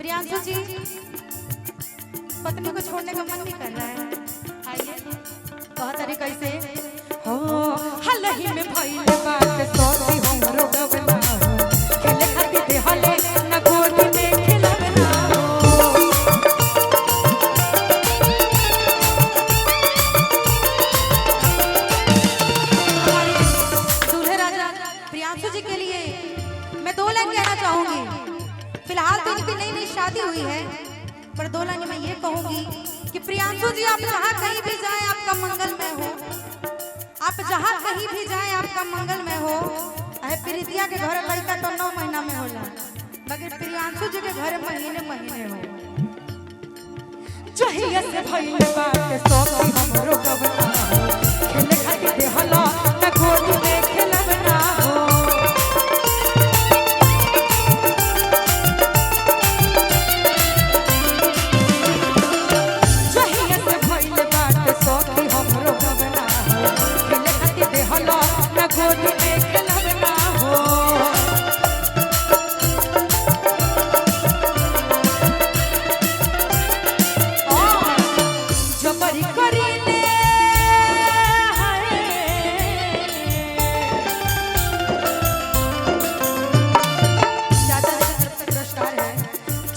प्रियांशु जी पत्नी को छोड़ने का मन नहीं कर रहा है। आइए बहुत तरीका से हो हलही में भइल बात सोती हमरो गबना खेले खाती दे हले न गोदी में खेलबना दूल्हे राजा प्रियांशु जी के लिए मैं 2 लाइन कहना चाहूंगी। फिलहाल तो इनकी नई नई शादी हुई है, पर 2 लाइन में ये कहूंगी कि प्रियांशु जी आप जहाँ कहीं भी जाएं आपका मंगलमय हो, आप जहाँ कहीं भी जाएं आपका मंगलमय हो। अरे प्रीतिया के घर लड़का तो 9 महीना में होला, मगर प्रियांशु जी के घर महीने महीने हो। जहिया से भइल बात सोती हमरो गबना खेले खातिर दे हला न गोदी में खेलबना हो।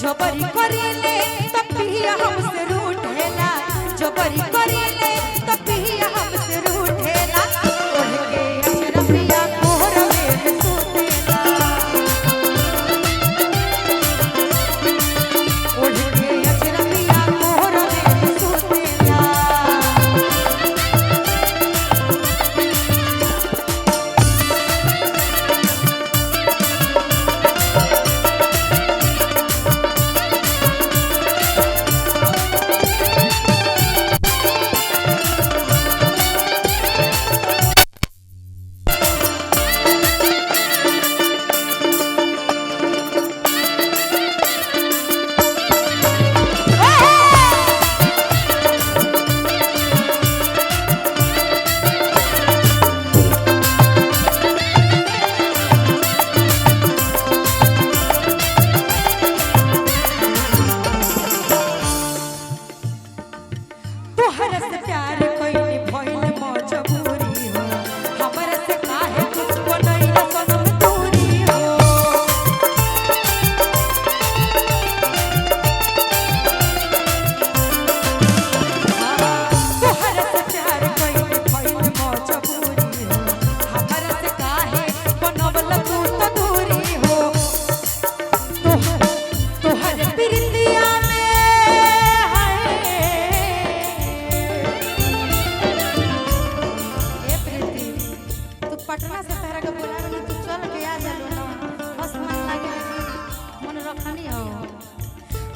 जबरी करेले तब भी हमसे रूठेला, जबरी करेले तब भी हमसे रूठेला। ओढ़ के अचरपिया कोहरवे में सुतेला, ओढ़ के अचरपिया कोहरवे में सुतेला।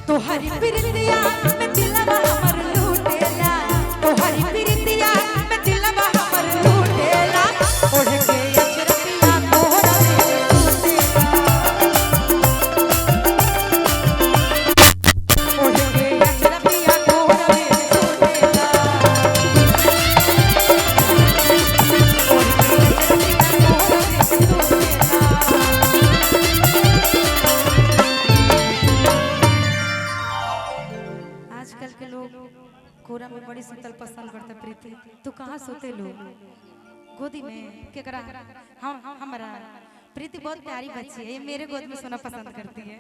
तोहरी प्रीतिया में दिलवा हमर लूटेला, तोहरी प्रीतिया में दिलवा हमर लूटेला। ओढ़ के अचरपिया कोहरवे में सुतेला, ओढ़ के अचरपिया कोहरवे में सुतेला, ओढ़ के अचरपिया कोहरवे में सुतेला। आजकल के लोग कोरा में बड़ी सुतल पसंद करते। प्रीति तू कहाँ सोते लो? गोदी में केकरा? हम हमारा प्रीति बहुत प्यारी बच्ची है, ये मेरे गोद में सोना पसंद करती है।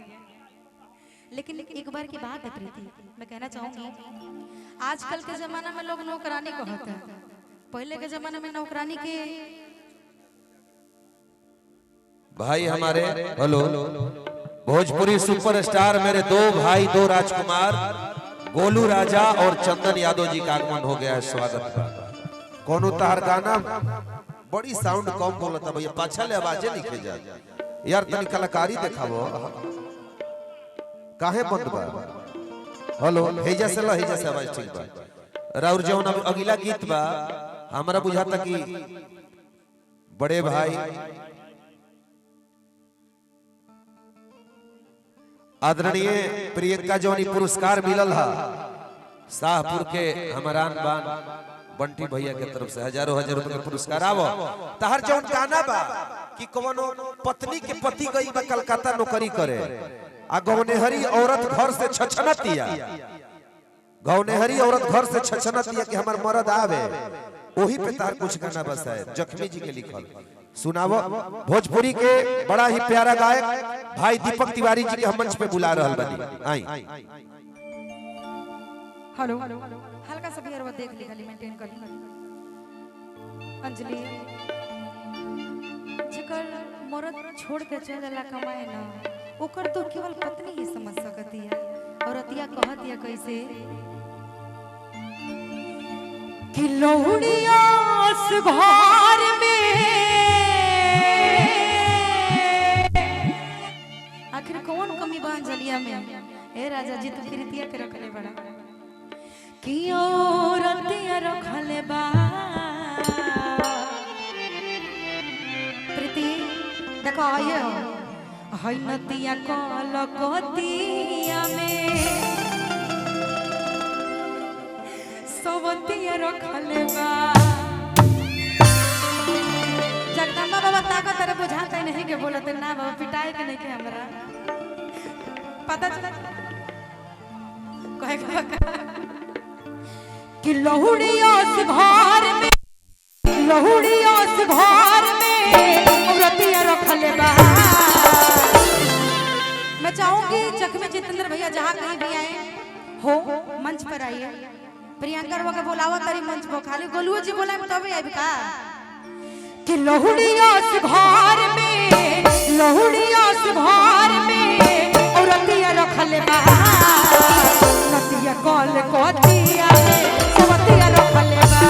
लेकिन एक बार की बात है प्रीति, मैं कहना चाहूंगी आजकल के जमाना में लोग नौकरानी कहते हैं, पहले के जमाने में नौकरानी के भाई हमारे हेलो भोजपुरी सुपरस्टार मेरे 2 भाई 2 राजकुमार गोलू राजा और चंदन यादव जी का आगमन हो गया है। स्वागत है। कोनो तार गाना बड़ी साउंड कम बोलता भैया, पाछा ले आवाजे लिखे जा यार, तनी कलाकारी दिखावो काहे बंद बा। हेलो हेजा से हेजा से आवाज ठीक बा। राउर जौन अगला गीत बा हमरा बुझाता कि बड़े भाई आदरणीय प्रियंका जौनी पुरस्कार मिलल है शाहपुर के हमारान बान बंटी भैया के तरफ से हजारों हजार रुपए के पुरस्कार आवो। तहर जौन गाना बा कि कोनो पत्नी के पति गई बा कलकत्ता नौकरी करे, आ गौनेहरी औरत घर से छछनतिया, गौनेहरी औरत घर से छछनतिया कि हमार मर्द आवे, वही पे तार कुछ गाना बसाए जख्मी जी के लिखल सुनावो। भोजपुरी के बड़ा ही प्यारा गायक भाई दीपक तिवारी जी के हम मंच पे बुला रहल बनी। आई हेलो हल्का सा बियर वो देख ली, खाली मेंटेन कर ली। अंजलि जेकर मर्द छोड़ के चल जाला कमाए ना, ओकर तो केवल पत्नी ही समझ सकती है। और अतिया कहतिया कैसे कि लौड़िया से घर में आखिर कौन कमी बा अंजलिया में? ए राजा जी तू प्रीतिया के रखले बड़ा कि औरतिया रखले बा। प्रीति देखो आइए हई नतिया कलकतिया में सोवतिया रखले बा। जगदम्बा बाबा ताकत तेरे बुझाते नहीं के बोलते ना बाबा, पिटाई के नहीं के हमरा पता चला कहे कि लहुड़िया से घर में, लहुड़िया से घर में औरतिया रखले बा। मैं चाहूंगी जख्मी जितेंद्र भैया जहाँ कहीं भी आए हो मंच पर आइए। प्रियंका के बोलावा तारी मंच पर, खाली गोलुओ जी बोला तभी आई का कि लहुड़िया से घर में, लहुड़िया से घर में औरतिया रखले बा। नतिया कल कोतिया में सोवतिया रखले बा।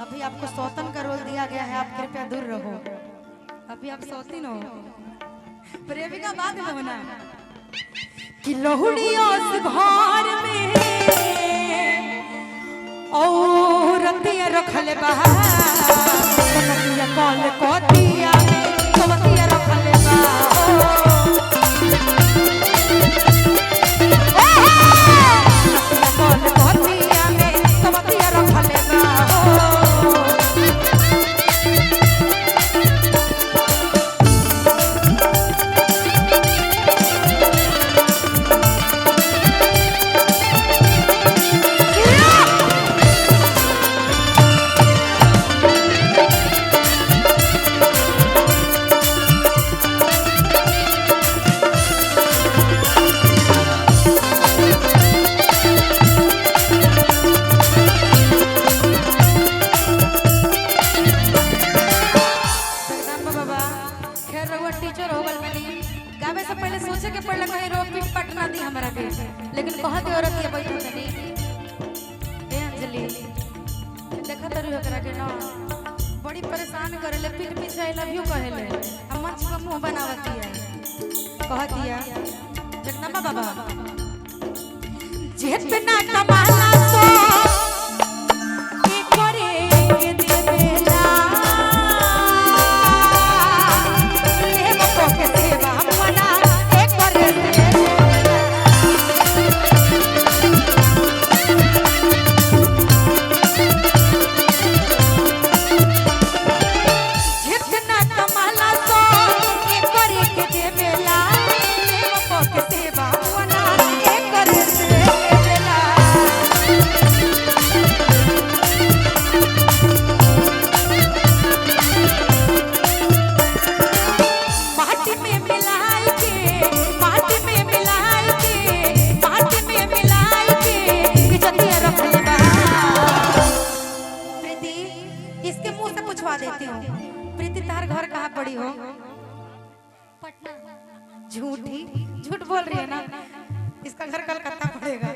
अभी आपको सौतन का रोल दिया गया है, आप कृपया दूर रहो। अभी आप सौतीन हो, प्रेमिका बाद में होना कि लहुड़िया से घर में औरतिया रखले बा। नतिया कल कोतिया में सोवतिया रखले बा। नतिया कल कोतिया में सोवतिया रखले बा। लेकिन कहते औरत ये बैठो तनी ए अंजलि देखा तरी ओकरा के ना बड़ी परेशान करेले, पीठ पीछे आई लव यू कहेले, हम मंच पर मुंह बनावती है। कहतिया जगदम्बा बाबा जितना कमाला सो के करे के देवेला, लेबो को के सेवा मना एक करे देती हूँ। प्रीति तार घर कहाँ पड़ी हो? पटना। झूठी झूठ बोल रही है ना, इसका घर कलकत्ता पड़ेगा।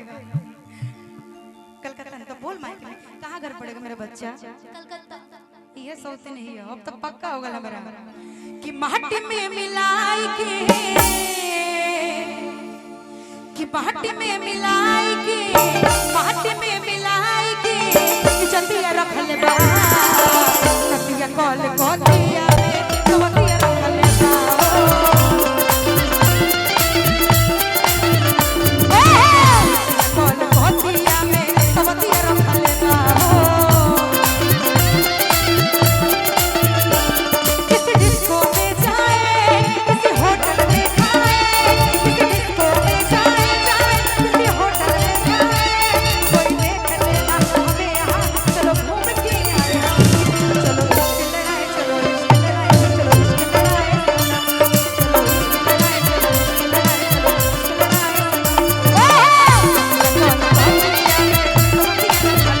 कलकत्ता तो बोल माइक में कहाँ घर पड़ेगा मेरा बच्चा? कलकत्ता। ये सोचते नहीं है, अब तो पक्का होगा हमारा कि माटी में मिलाई के, कि माटी में मिलाई के, माटी में मिलाई के इज्जतिया रख ले बा नतिया कॉल कोतिया में सवतिया रख ले बा कॉल कोतिया में सवतिया रख ले बा किसी डिस्को में जाए किसी होटल में खाए किसी डिस्को में जाए किसी होटल में खाए कोई देख लेना हमें यहाँ चलो घूम के आए चलो इश्क लड़ाए चलो इश्क लड़ाए चलो इश्क लड़ाए चलो इश्क लड़ाए चलो इश्क लड़ाए चलो इश्क लड़ाए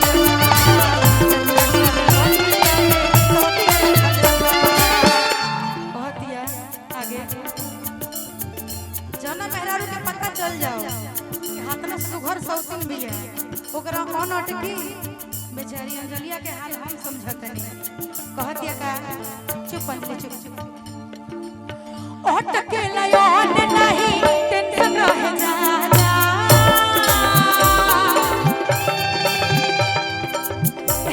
आगे जना मेहरारू के पता चल जाओ कि हाथ में सुघर सौतन भी है ओकरा कौन अटकी बेचारी अंजलिया के हाल हम समझतनी कहतिया का चुप अंजलि चुप अटके लयोन नहीं टेंशन रह जाला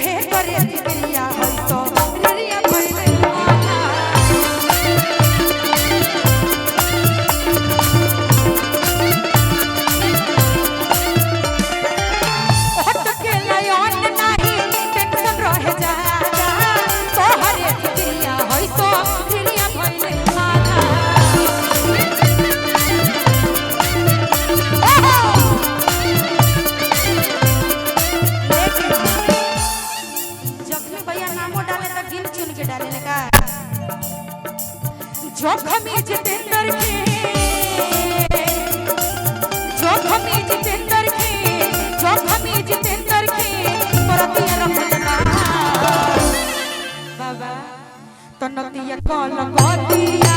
हे करे जिगरिया हो तो रिया भइल जोखमी जितेंद्र के परतिया रखना बाबा तनतिया कॉल कोतिया